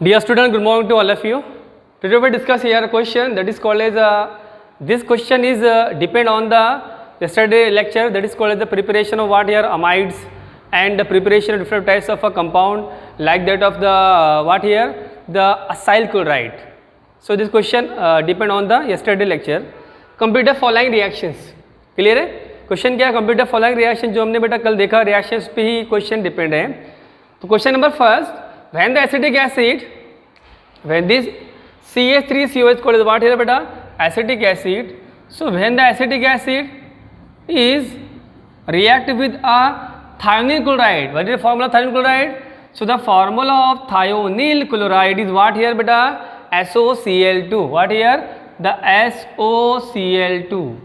Dear student, good morning to all of you. Today we discuss here a question that is called as this question is depend on the yesterday lecture that is called as the preparation of what here amides and the preparation of different types of a compound like that of the what here the acyl chloride. So this question depend on the yesterday lecture. Complete the following reactions. Clear है? Question क्या है? Complete the following reaction जो हमने बेटा कल देखा reactions पे ही question depend है. तो question number first, when the acetic acid, when this CH3COH called as what here beta acetic acid. So when the acetic acid is react with a thionyl chloride, what is the formula of thionyl chloride? So the formula of thionyl chloride is what here beta SOCl2. What here? The SOCl2.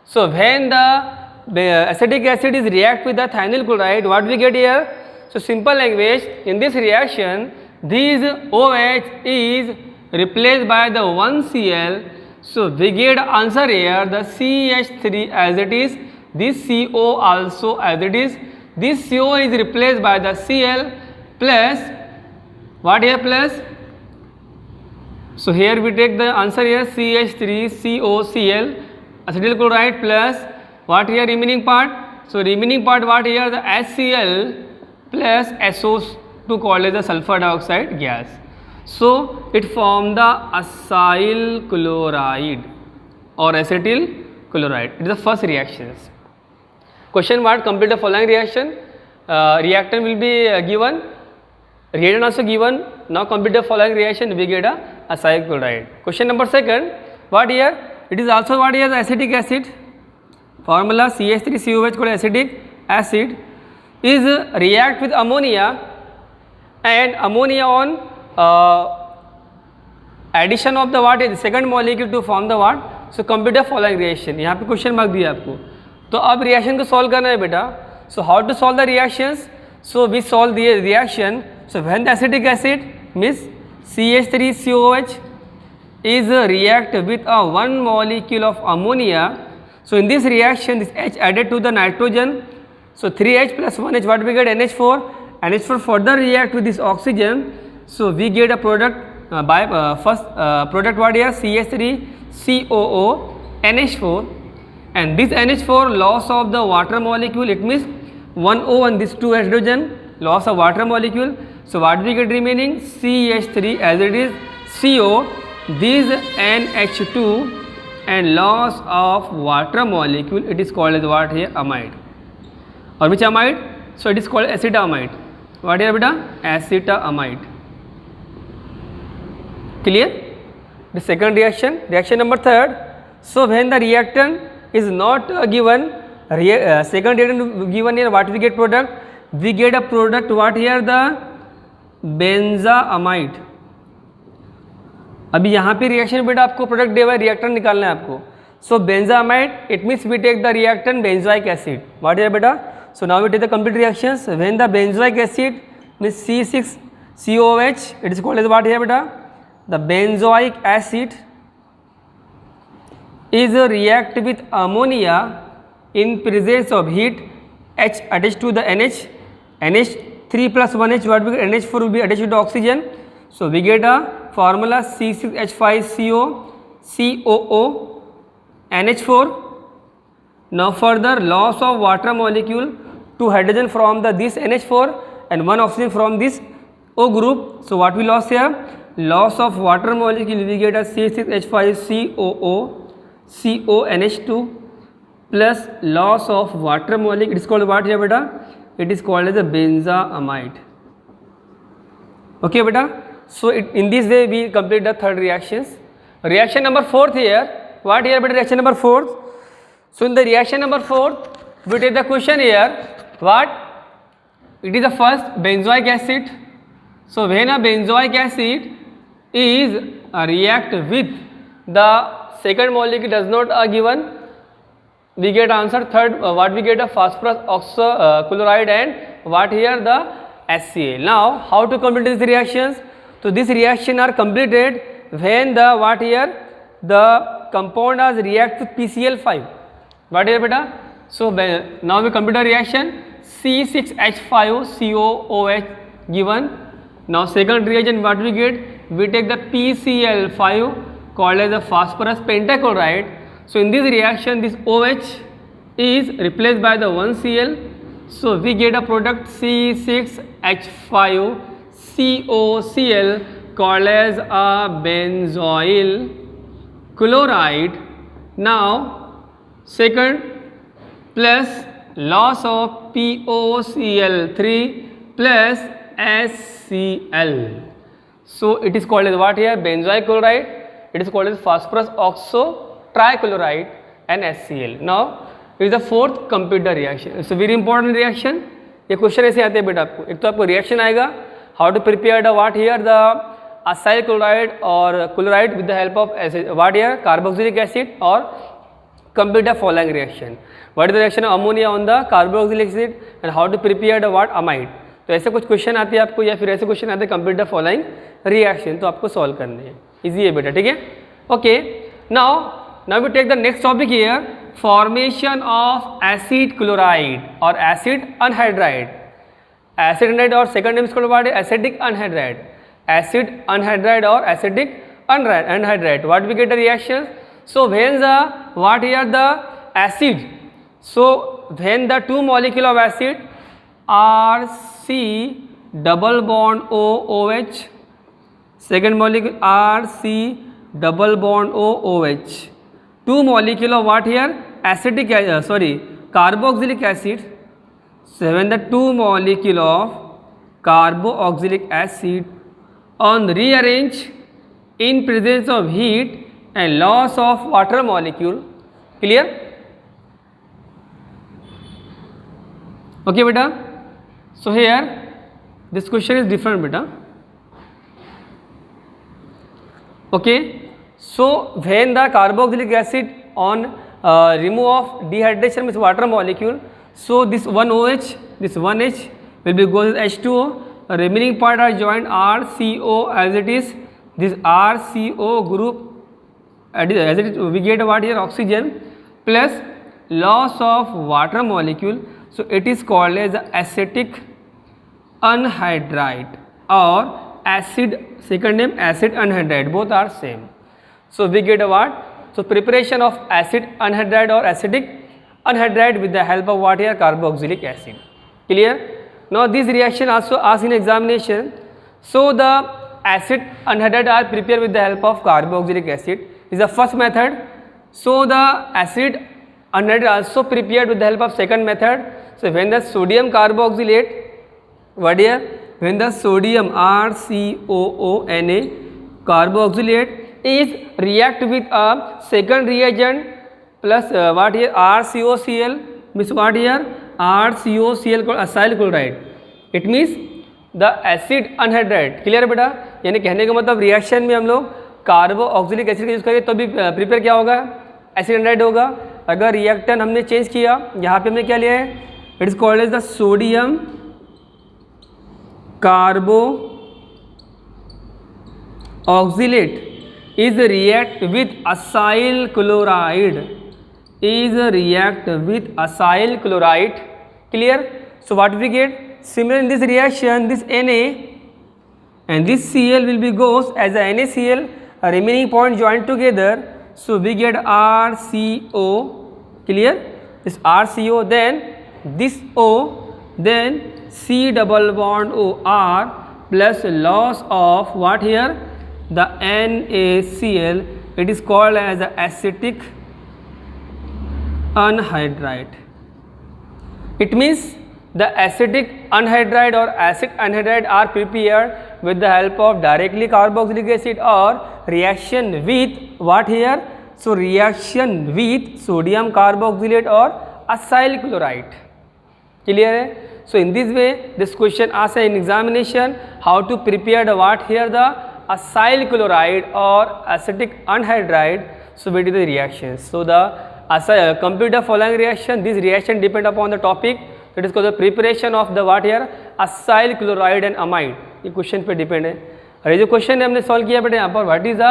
So when the acetic acid is react with the thionyl chloride, what we get here? So simple language, in this reaction, this OH is replaced by the 1Cl. So we get answer here, the CH3 as it is, this CO also as it is. This CO is replaced by the Cl plus, what here plus? So here we take the answer here CH3COCl, acetyl chloride plus, what here remaining part? So remaining part what here? The HCl plus SO2 called as the sulfur dioxide gas. So it form the acyl chloride or acetyl chloride. It is the first reactions. Question what? Complete the following reaction. Reactant will be given, reagent also given. Now complete the following reaction, we get a acyl chloride. Question number second, what here? It is also what here? The acetic acid. Formula CH3COH called acetic acid is react with ammonia, and ammonia on addition of the what is the second molecule to form the what? So complete the following reaction. यहाँ पे question mark दिया आपको. तो अब reaction को solve करना है बेटा. So how to solve the reactions? So we solve the reaction. So when the acetic acid means CH3COH is react with a one molecule of ammonia. So in this reaction, this H added to the nitrogen. So 3H plus 1H, what we get? NH4. NH4 further react with this oxygen. So we get a product first product what here? CH3COO NH4, and this NH4 loss of the water molecule, it means 1 O and this 2 hydrogen loss of water molecule. So what we get remaining? CH3 as it is, CO, this NH2 and loss of water molecule, it is called as what here? Amide. Or which amide? So it is called acetamide. What here beta? Acetamide. Clear? The second reaction. Reaction number third. So when the reactant is not given, second reactant given here, what we get product? We get a product what here? The benzaamide. अभी यहाँ पे reaction बेटा आपको product दे हुआ है, reactant निकालना है आपको. So benzamide, it means we take the reactant benzoic acid. What is बेटा? So now we take the complete reactions. When the benzoic acid means C6COH, it is called as what here बेटा? The benzoic acid is react with ammonia in presence of heat. H attached to the NH, NH3 plus 1H, what we get? NH4 will be attached to the oxygen. So we get a formula C6H5CO COO NH4. Now further loss of water molecule, 2 hydrogen from the this NH4 and 1 oxygen from this O group. So what we lost here? Loss of water molecule, we get a C6H5COO CONH2 plus loss of water molecule, it is called what here beta? It is called as a benzaamide. Okay beta? So in this way we complete the third reactions. Reaction number fourth here, what here beta? Reaction number fourth. So in the reaction number fourth, we take the question here, what? It is the first benzoic acid. So when a benzoic acid is react with the second molecule does not given, we get answer third, what we get? A phosphorus oxochloride and what here? The HCl. Now how to complete these reactions? So these reactions are completed when the what here? The compound has react with PCl5. What here beta? So now we complete the reaction. C6H5COOH given Now second reagent what we get? We take the PCl5 called as a phosphorus pentachloride. So in this reaction this OH is replaced by the 1Cl. So we get a product C6H5COCl called as a benzoyl chloride. Now second plus loss of POCl3 plus HCl. So it is called as what here? Benzoyl chloride. It is called as phosphorus oxo trichloride and HCl. Now is the fourth complete the reaction. It's a very important reaction. ये question ऐसे आते हैं बेटा आपको. एक तो आपको reaction आएगा, how to prepare the what here the acyl chloride और chloride with the help of what here carboxylic acid और complete the following reaction. What is the reaction of ammonia on the carboxylic acid and how to prepare the what amide. तो ऐसे कुछ question आते हैं आपको या फिर ऐसे क्वेश्चन आते हैं complete the following reaction. तो आपको सॉल्व करने हैं. इजी है बेटा, ठीक है. Okay, now we take the next topic here, formation of acid chloride or acid anhydride. Acid anhydride or second name is called what? Acidic anhydride. Acid anhydride or acidic anhydride. What we get the reactions? So when the what here the acid, so when the two molecule of acid RC double bond OOH, second molecule RC double bond OOH, two molecule of what here acidic carboxylic acid. So when the two molecule of carboxylic acid on rearrange in presence of heat and loss of water molecule. Clear? Okay beta. So here this question is different beta. Okay, so when the carboxylic acid on remove of dehydration means water molecule, so this one OH, this one H will be goes as H2O, remaining part are joined RCO as it is. This RCO group as it is, we get what here oxygen plus loss of water molecule. So it is called as acetic anhydride or acid, second name acid anhydride, both are same. So we get a what? So preparation of acid anhydride or acidic anhydride with the help of what here carboxylic acid. Clear? Now this reaction also asked in examination. So the acid anhydride are prepared with the help of carboxylic acid is the first method. So the acid anhydride also prepared with the help of second method. So when the sodium carboxylate, what here? When the sodium RCOONA carboxylate is react with a second reagent plus what here RCOCl means what here RCOCl called acyl chloride. It means the acid anhydride. Clear है बेटा? यानी कहने का मतलब reaction में हम लोग carboxylic acid का यूज़ करें तो भी प्रिपेयर क्या होगा? एसिड एनाइड होगा. अगर रिएक्टेंट हमने चेंज किया, यहाँ पे हमने क्या लिया है? It is called as the sodium carboxylate is react with acyl chloride, is react with acyl chloride. Clear? So what we get? Similar in this reaction, this Na and this Cl will be goes as a NaCl, a remaining point joined together. So we get RCO. Clear? This RCO, then this O, then C double bond O R plus loss of what here? The NaCl. It is called as a acetic anhydride. It means the acidic anhydride or acid anhydride are prepared with the help of directly carboxylic acid or reaction with what here? So reaction with sodium carboxylate or acyl chloride. Clear hai? So in this way this question asks in examination how to prepare the what here the acyl chloride or acetic anhydride. So we do the reactions. So the complete the following reaction. This reaction depend upon the topic. It is called the preparation of the what here acyl chloride and amide. ये question पे depend है. और ये जो question है हमने solve किया बेटे यहाँ पर what is the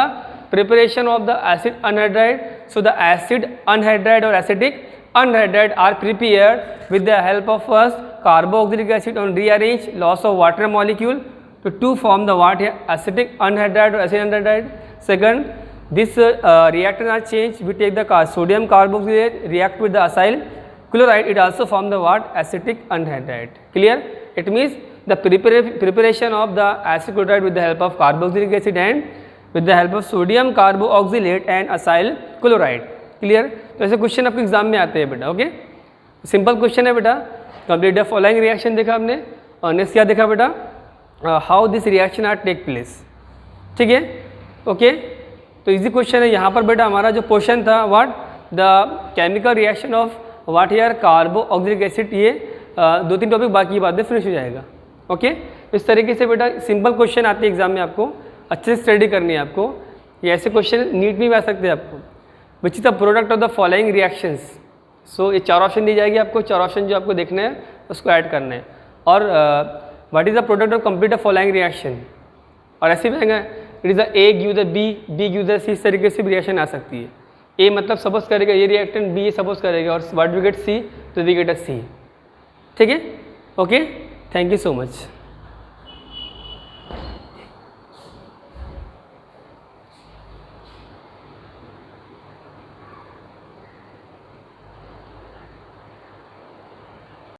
preparation of the acid anhydride. So the acid anhydride और acidic anhydride are prepared with the help of first carboxylic acid on rearrange loss of water molecule to to form the what here, acetic anhydride or acid anhydride. Second, this reactant are changed. We take the sodium carboxylate, react with the acyl chloride. It also form the what, acetic anhydride. Clear? It means the preparation of the acid chloride with the help of carboxylic acid and with the help of sodium carboxylate and acyl chloride. Clear? तो ऐसे question आपके exam में आते हैं बेटा. Okay, simple question है बेटा. Complete the following reaction देखा आपने, और नेक्स्ट क्या देखा बेटा, how this reaction are take place. ठीक है, ओके. तो इजी क्वेश्चन है. यहाँ पर बेटा हमारा जो क्वेश्चन था what the chemical reaction of what here carboxylic acid. ये 2-3 टॉपिक बाकी बाद में फिनिश हो जाएगा. ओके, इस तरीके से बेटा सिंपल क्वेश्चन आते हैं एग्जाम में. आपको अच्छे से स्टडी करनी है आपको. ये ऐसे क्वेश्चन नीट में भी आ सकते हैं आपको. Which is the product of the following reactions. So ये 4 ऑप्शन दी जाएगी आपको. 4 ऑप्शन जो आपको देखने हैं उसको ऐड करना है. और what is the product of complete the following reaction. और ऐसे भी आएगा it is the A give the B, B give the C. इस तरीके से भी रिएक्शन आ सकती है. ए मतलब सपोज करेगा ये रिएक्टेंट, बी सपोज करेगा, और व्हाट वी गेट सी, तो वी गेट अ सी. ठीक है, okay. Thank you so much.